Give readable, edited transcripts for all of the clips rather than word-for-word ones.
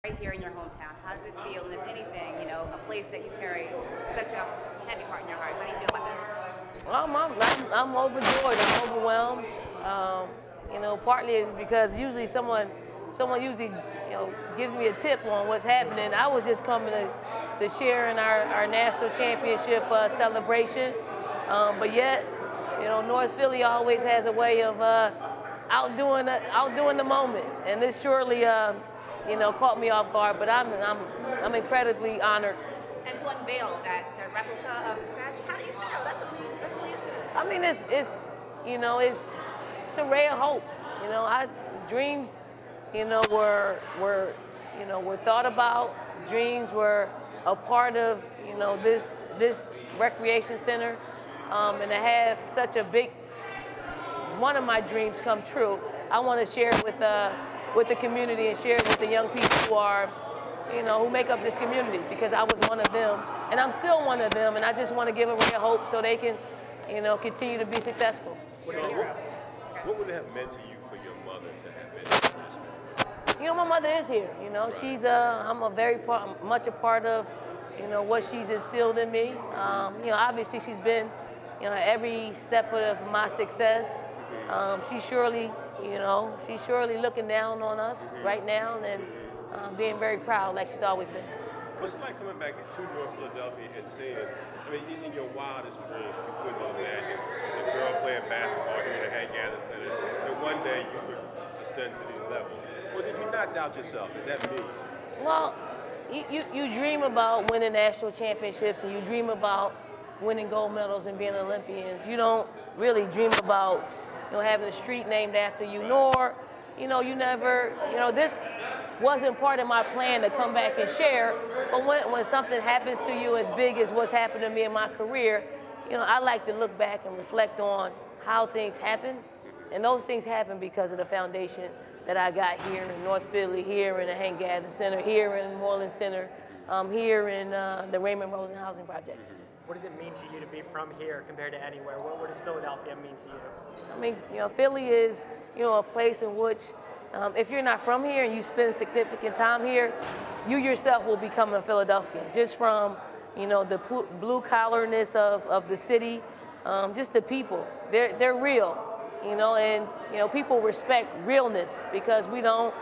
Right here in your hometown, how does it feel? And if anything, you know, a place that you carry such a heavy part in your heart, how do you feel about this? I'm overjoyed. I'm overwhelmed. You know, partly it's because usually someone usually, you know, gives me a tip on what's happening. I was just coming to share in our national championship celebration, but yet, you know, North Philly always has a way of outdoing the moment, and this surely, you know, caught me off guard. But I'm incredibly honored. And to unveil that replica of the statue, how do you feel? That's really interesting. I mean, it's you know, it's a ray of hope. You know, dreams, you know, were thought about. Dreams were a part of, you know, this recreation center, and to have such a big one of my dreams come true. I want to share it with the community and share it with the young people who are, you know, who make up this community, because I was one of them, and I'm still one of them, and I just want to give a ray of hope so they can, you know, continue to be successful. What would it have meant to you for your mother to have been? You know, my mother is here. You know, I'm a very much a part of, you know, what she's instilled in me. You know, obviously she's been, you know, every step of my success. She's surely looking down on us right now and being very proud, like she's always been. What's it like coming back to North Philadelphia and seeing, I mean, in your wildest dreams, you couldn't imagine as a girl playing basketball here in the Hank Gathers Center, that one day you would ascend to these levels? Or did you not doubt yourself? Did that mean? Well, you dream about winning national championships, and you dream about winning gold medals and being Olympians. You don't really dream about, you know, having a street named after you, nor, you know, you never, you know, this wasn't part of my plan to come back and share. But when something happens to you as big as what's happened to me in my career, you know, I like to look back and reflect on how things happen. And those things happen because of the foundation that I got here in North Philly, here in the Hank Gathers Center, here in Moreland Center, here in the Raymond Rosen Housing Projects. What does it mean to you to be from here compared to anywhere? What does Philadelphia mean to you? I mean, you know, Philly is, you know, a place in which if you're not from here and you spend significant time here, you yourself will become a Philadelphian, just from, you know, the blue collarness of the city, just the people. They're real, you know, and, you know, people respect realness because we don't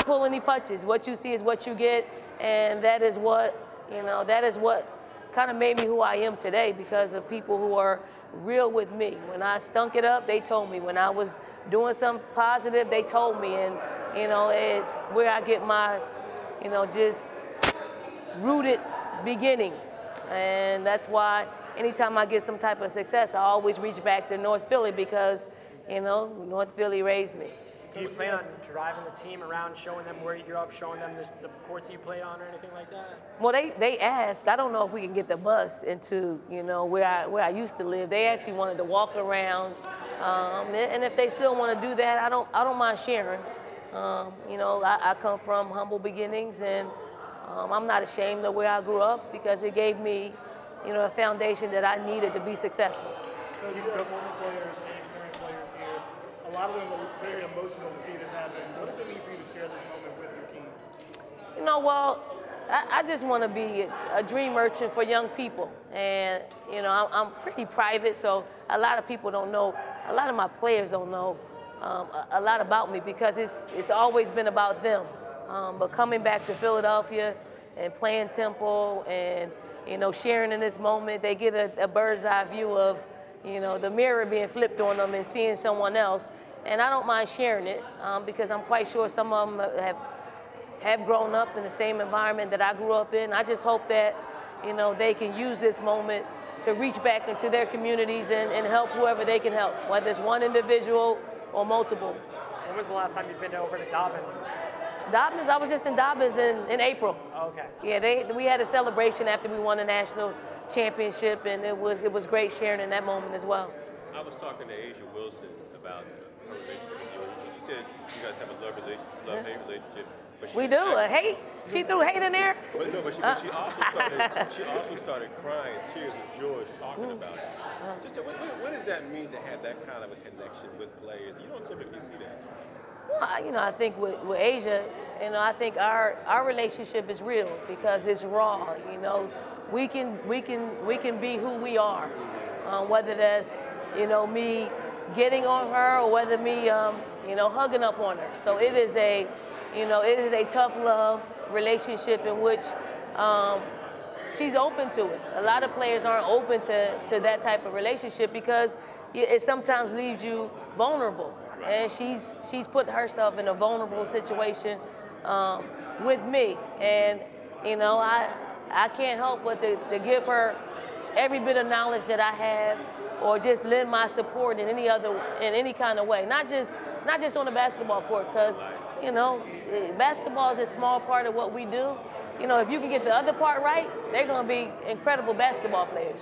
pull any punches. What you see is what you get, and that is what, you know, that is what kind of made me who I am today, because of people who are real with me. When I stunk it up, they told me. When I was doing something positive, they told me. And, you know, it's where I get my, you know, just rooted beginnings. And that's why anytime I get some type of success, I always reach back to North Philly, because, you know, North Philly raised me. Do you plan on driving the team around, showing them where you grew up, showing them the courts you played on or anything like that? Well, they asked. I don't know if we can get the bus into, you know, where I used to live. They actually wanted to walk around, and if they still want to do that, I don't mind sharing. You know, I come from humble beginnings, and I'm not ashamed of where I grew up, because it gave me, you know, a foundation that I needed to be successful. So you got former players and current players here. A lot of them are very emotional to see this happen. What does it mean for you to share this moment with your team? You know, well, I just want to be a dream merchant for young people. And, you know, I'm pretty private, so a lot of people don't know, a lot of my players don't know a lot about me, because it's always been about them. But coming back to Philadelphia and playing Temple and, you know, sharing in this moment, they get a bird's eye view of, you know, the mirror being flipped on them and seeing someone else. And I don't mind sharing it, because I'm quite sure some of them have grown up in the same environment that I grew up in. I just hope that, you know, they can use this moment to reach back into their communities and help whoever they can help, whether it's one individual or multiple. When was the last time you've been over to Dobbins? Dobbins, I was just in Dobbins in April. Oh, okay. Yeah, we had a celebration after we won the national championship, and it was great sharing in that moment as well. I was talking to Asia Wilson about her relationship with you. She said you guys have a love-hate relationship. We do. Hate? She threw hate in there? But no, but she also started crying, tears of joy, talking about it. Just what does that mean to have that kind of a connection with players? You don't typically see that. Well, I think with Asia, I think our relationship is real because it's raw. We can be who we are, whether that's me getting on her or whether me hugging up on her. So it is a tough love relationship in which she's open to it. A lot of players aren't open to that type of relationship because it sometimes leaves you vulnerable. And she's put herself in a vulnerable situation with me. And, I can't help but to give her every bit of knowledge that I have or just lend my support in any kind of way. Not just on the basketball court, because, basketball is a small part of what we do. If you can get the other part right, they're going to be incredible basketball players.